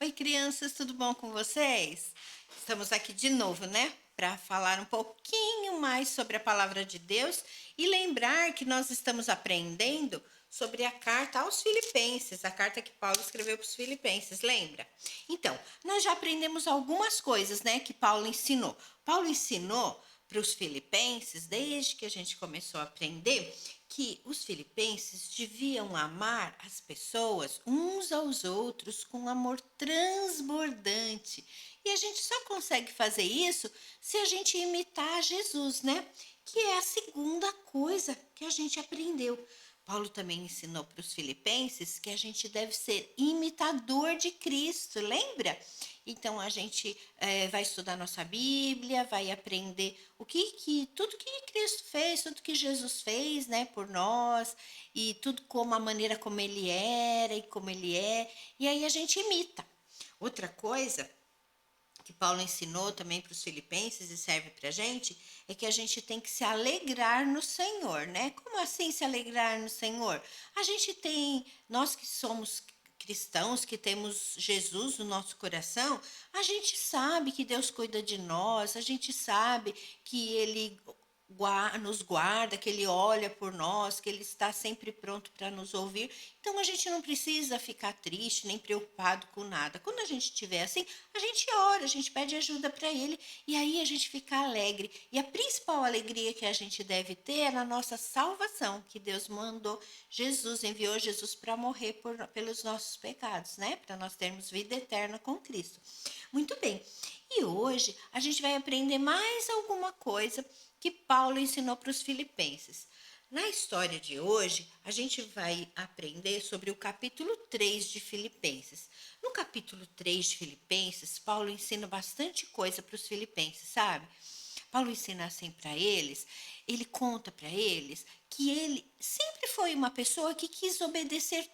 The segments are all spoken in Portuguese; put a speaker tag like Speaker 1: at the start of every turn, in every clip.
Speaker 1: Oi, crianças, tudo bom com vocês? Estamos aqui de novo, né? Para falar um pouquinho mais sobre a palavra de Deus e lembrar que nós estamos aprendendo sobre a carta aos Filipenses, a carta que Paulo escreveu para os Filipenses, lembra? Então, nós já aprendemos algumas coisas, né, que Paulo ensinou. Paulo ensinou para os filipenses, desde que a gente começou a aprender, que os filipenses deviam amar as pessoas uns aos outros com amor transbordante. E a gente só consegue fazer isso se a gente imitar Jesus, né? Que é a segunda coisa que a gente aprendeu. Paulo também ensinou para os filipenses que a gente deve ser imitador de Cristo, lembra? Então a gente vai estudar nossa Bíblia, vai aprender tudo que Cristo fez, tudo que Jesus fez, né, por nós, e tudo como a maneira como ele era e como ele é, e aí a gente imita. Outra coisa que Paulo ensinou também para os filipenses e serve para a gente, é que a gente tem que se alegrar no Senhor, né? Como assim se alegrar no Senhor? Nós que somos cristãos, que temos Jesus no nosso coração, a gente sabe que Deus cuida de nós, a gente sabe que Ele nos guarda, que Ele olha por nós, que Ele está sempre pronto para nos ouvir. Então a gente não precisa ficar triste nem preocupado com nada. Quando a gente estiver assim, a gente ora, a gente pede ajuda para Ele e aí a gente fica alegre. E a principal alegria que a gente deve ter é na nossa salvação, que Deus mandou Jesus, enviou Jesus para morrer pelos nossos pecados, né? Para nós termos vida eterna com Cristo. Muito bem. E hoje a gente vai aprender mais alguma coisa que Paulo ensinou para os filipenses. Na história de hoje, a gente vai aprender sobre o capítulo 3 de Filipenses. No capítulo 3 de Filipenses, Paulo ensina bastante coisa para os filipenses, sabe? Paulo ensina assim para eles, ele conta para eles que ele sempre foi uma pessoa que quis obedecer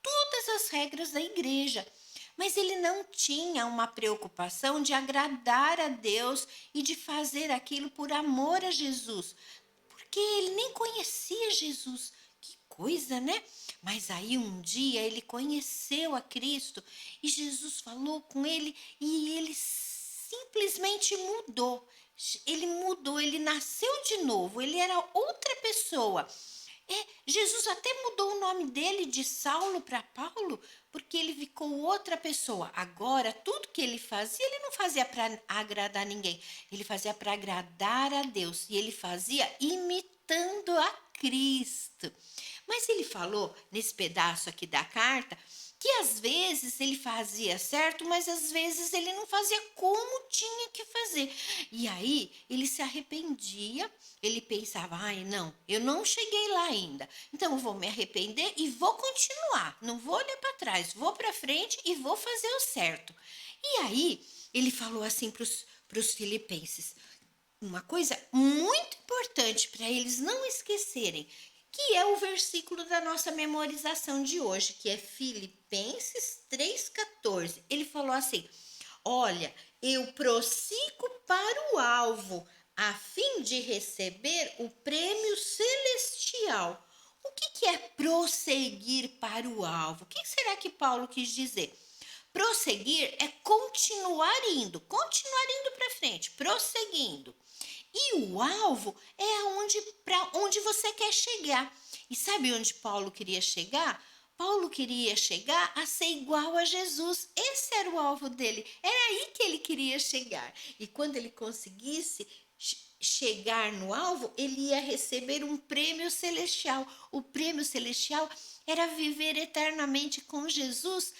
Speaker 1: todas as regras da igreja. Mas ele não tinha uma preocupação de agradar a Deus e de fazer aquilo por amor a Jesus, porque ele nem conhecia Jesus. Que coisa, né? Mas aí um dia ele conheceu a Cristo e Jesus falou com ele e ele simplesmente mudou. Ele mudou, ele nasceu de novo, ele era outra pessoa. Jesus até mudou o nome dele de Saulo para Paulo, porque ele ficou outra pessoa. Agora, tudo que ele fazia, ele não fazia para agradar ninguém, ele fazia para agradar a Deus. E ele fazia imitando a Cristo. Mas ele falou, nesse pedaço aqui da carta, que às vezes ele fazia certo, mas às vezes ele não fazia como tinha que fazer. E aí ele se arrependia, ele pensava, ai não, eu não cheguei lá ainda, então eu vou me arrepender e vou continuar, não vou olhar para trás, vou para frente e vou fazer o certo. E aí ele falou assim para os filipenses, uma coisa muito importante para eles não esquecerem, que é o versículo da nossa memorização de hoje, que é Filipenses 3,14. Ele falou assim: olha, eu prossigo para o alvo, a fim de receber o prêmio celestial. O que é prosseguir para o alvo? O que será que Paulo quis dizer? Prosseguir é continuar indo para frente, prosseguindo. E o alvo é para onde você quer chegar. E sabe onde Paulo queria chegar? Paulo queria chegar a ser igual a Jesus. Esse era o alvo dele. Era aí que ele queria chegar. E quando ele conseguisse chegar no alvo, ele ia receber um prêmio celestial. O prêmio celestial era viver eternamente com Jesus,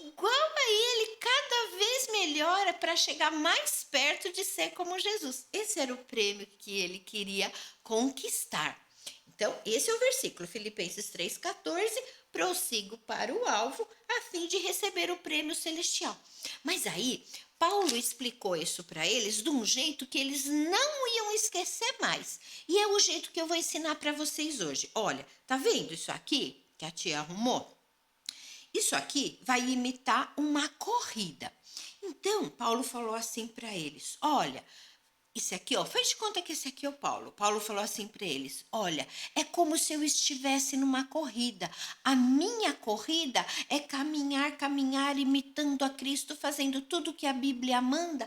Speaker 1: igual a ele, cada vez melhor para chegar mais perto de ser como Jesus. Esse era o prêmio que ele queria conquistar. Então, esse é o versículo, Filipenses 3,14, prossigo para o alvo, a fim de receber o prêmio celestial. Mas aí, Paulo explicou isso para eles de um jeito que eles não iam esquecer mais. E é o jeito que eu vou ensinar para vocês hoje. Olha, tá vendo isso aqui que a tia arrumou? Isso aqui vai imitar uma corrida. Então, Paulo falou assim para eles: olha, esse aqui, ó, faz de conta que esse aqui é o Paulo. Paulo falou assim para eles: olha, é como se eu estivesse numa corrida. A minha corrida é caminhar, caminhar, imitando a Cristo, fazendo tudo que a Bíblia manda.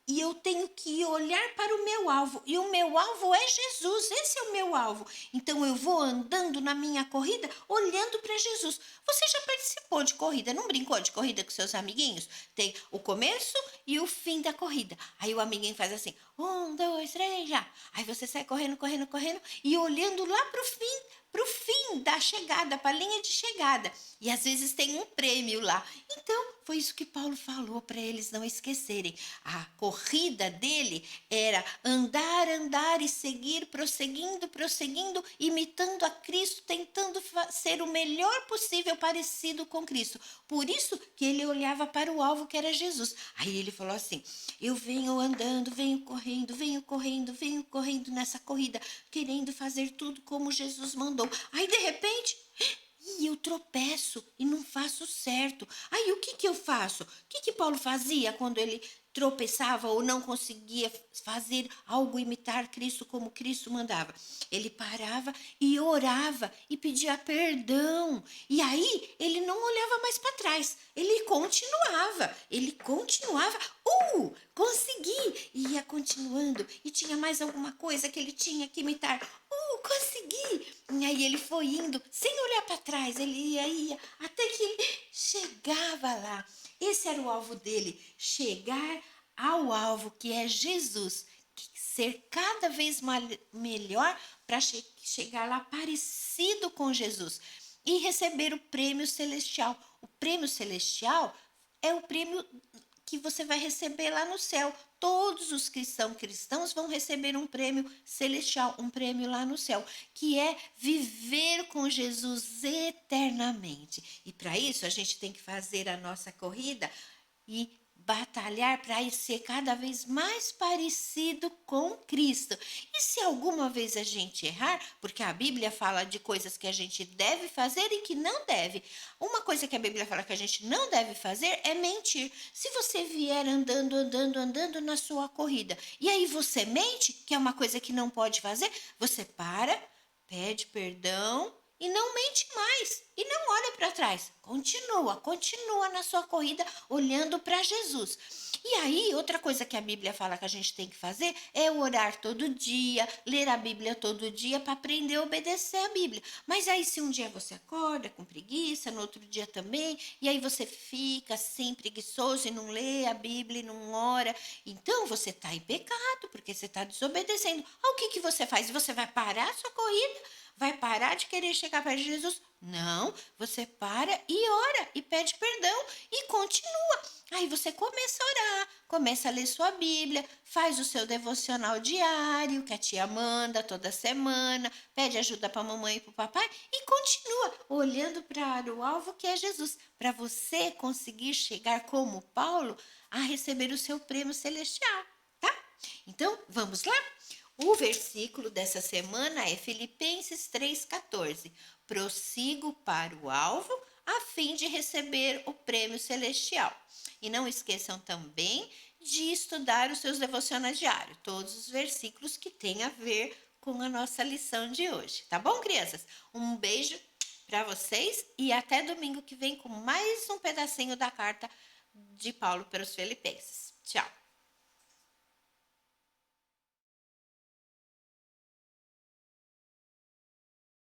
Speaker 1: E eu tenho que olhar para o meu alvo. E o meu alvo é Jesus. Esse é o meu alvo. Então eu vou andando na minha corrida, olhando para Jesus. Você já participou de corrida? Não brincou de corrida com seus amiguinhos? Tem o começo e o fim da corrida. Aí o amiguinho faz assim: 1, 2, 3, já. Aí você sai correndo, correndo, correndo e olhando lá para o fim da chegada, para a linha de chegada. E às vezes tem um prêmio lá. Então, foi isso que Paulo falou para eles não esquecerem. A corrida dele era andar, andar e seguir, prosseguindo, prosseguindo, imitando a Cristo, tentando ser o melhor possível parecido com Cristo. Por isso que ele olhava para o alvo que era Jesus. Aí ele falou assim: eu venho andando, venho correndo, venho correndo, venho correndo nessa corrida, querendo fazer tudo como Jesus mandou. Aí de repente, e eu tropeço e não faço certo. Aí o que eu faço? O que Paulo fazia quando ele tropeçava ou não conseguia fazer algo, imitar Cristo como Cristo mandava? Ele parava e orava e pedia perdão. E aí ele não olhava mais para trás. Ele continuava. Consegui! E ia continuando. E tinha mais alguma coisa que ele tinha que imitar. Consegui! E aí ele foi indo, sem olhar para trás, ele ia, até que ele chegava lá. Esse era o alvo dele, chegar ao alvo que é Jesus, ser cada vez melhor para chegar lá parecido com Jesus e receber o prêmio celestial. O prêmio celestial é o prêmio que você vai receber lá no céu. Todos os que são cristãos vão receber um prêmio celestial, um prêmio lá no céu, que é viver com Jesus eternamente. E para isso a gente tem que fazer a nossa corrida e batalhar para ser cada vez mais parecido com Cristo. E se alguma vez a gente errar, porque a Bíblia fala de coisas que a gente deve fazer e que não deve. Uma coisa que a Bíblia fala que a gente não deve fazer é mentir. Se você vier andando, andando, andando na sua corrida, e aí você mente, que é uma coisa que não pode fazer, você para, pede perdão e não mente mais. E não olha para trás. Continua na sua corrida olhando para Jesus. E aí, outra coisa que a Bíblia fala que a gente tem que fazer é orar todo dia, ler a Bíblia todo dia para aprender a obedecer a Bíblia. Mas aí, se um dia você acorda com preguiça, no outro dia também, e aí você fica assim preguiçoso e não lê a Bíblia e não ora, então você está em pecado, porque você está desobedecendo. Aí, o que você faz? Você vai parar a sua corrida? Vai parar de querer chegar perto de Jesus? Não, você para e ora e pede perdão e continua. Aí você começa a orar, começa a ler sua Bíblia, faz o seu devocional diário que a tia manda toda semana, pede ajuda para a mamãe e para o papai e continua olhando para o alvo que é Jesus, para você conseguir chegar como Paulo a receber o seu prêmio celestial, tá? Então, vamos lá? O versículo dessa semana é Filipenses 3,14. Prossigo para o alvo a fim de receber o prêmio celestial. E não esqueçam também de estudar os seus devocionais diários, todos os versículos que têm a ver com a nossa lição de hoje. Tá bom, crianças? Um beijo para vocês e até domingo que vem com mais um pedacinho da carta de Paulo para os Filipenses. Tchau!